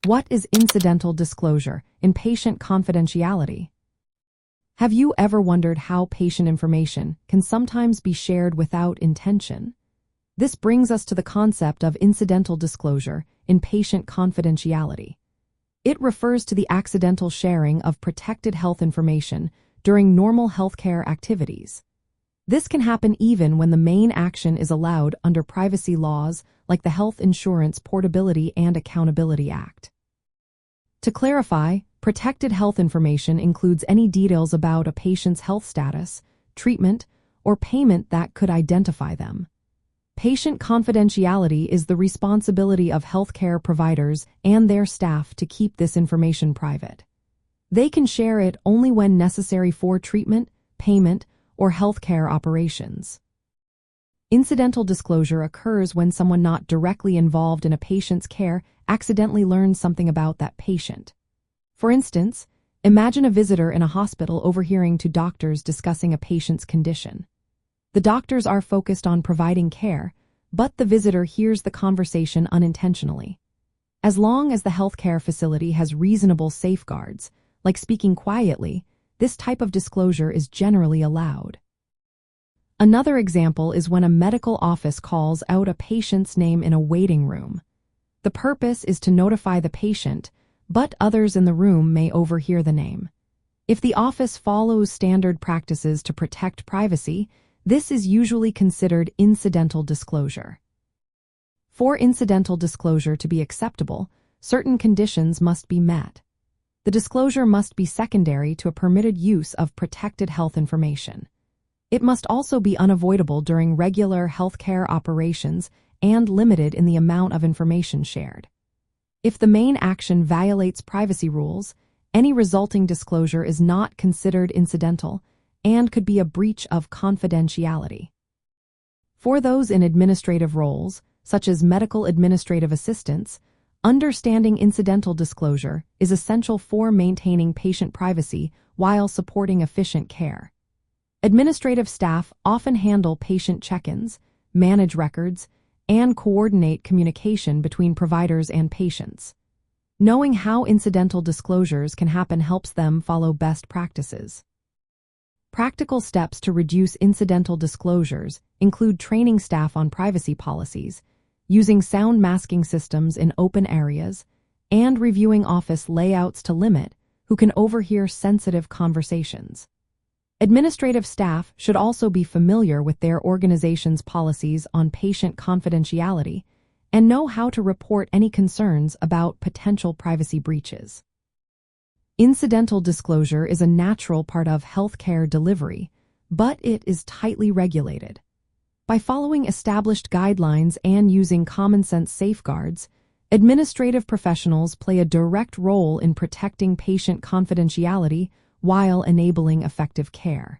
What is incidental disclosure in patient confidentiality? Have you ever wondered how patient information can sometimes be shared without intention? This brings us to the concept of incidental disclosure in patient confidentiality. It refers to the accidental sharing of protected health information during normal healthcare activities. This can happen even when the main action is allowed under privacy laws like the Health Insurance Portability and Accountability Act. To clarify, protected health information includes any details about a patient's health status, treatment, or payment that could identify them. Patient confidentiality is the responsibility of healthcare providers and their staff to keep this information private. They can share it only when necessary for treatment, payment, or healthcare operations. Incidental disclosure occurs when someone not directly involved in a patient's care accidentally learns something about that patient. For instance, imagine a visitor in a hospital overhearing two doctors discussing a patient's condition. The doctors are focused on providing care, but the visitor hears the conversation unintentionally. As long as the healthcare facility has reasonable safeguards, like speaking quietly, this type of disclosure is generally allowed. Another example is when a medical office calls out a patient's name in a waiting room. The purpose is to notify the patient, but others in the room may overhear the name. If the office follows standard practices to protect privacy, this is usually considered incidental disclosure. For incidental disclosure to be acceptable, certain conditions must be met. The disclosure must be secondary to a permitted use of protected health information. It must also be unavoidable during regular healthcare operations and limited in the amount of information shared. If the main action violates privacy rules, any resulting disclosure is not considered incidental and could be a breach of confidentiality. For those in administrative roles, such as medical administrative assistants, understanding incidental disclosure is essential for maintaining patient privacy while supporting efficient care. Administrative staff often handle patient check-ins, manage records, and coordinate communication between providers and patients. Knowing how incidental disclosures can happen helps them follow best practices. Practical steps to reduce incidental disclosures include training staff on privacy policies, using sound masking systems in open areas, and reviewing office layouts to limit who can overhear sensitive conversations. Administrative staff should also be familiar with their organization's policies on patient confidentiality and know how to report any concerns about potential privacy breaches. Incidental disclosure is a natural part of healthcare delivery, but it is tightly regulated. By following established guidelines and using common-sense safeguards, administrative professionals play a direct role in protecting patient confidentiality while enabling effective care.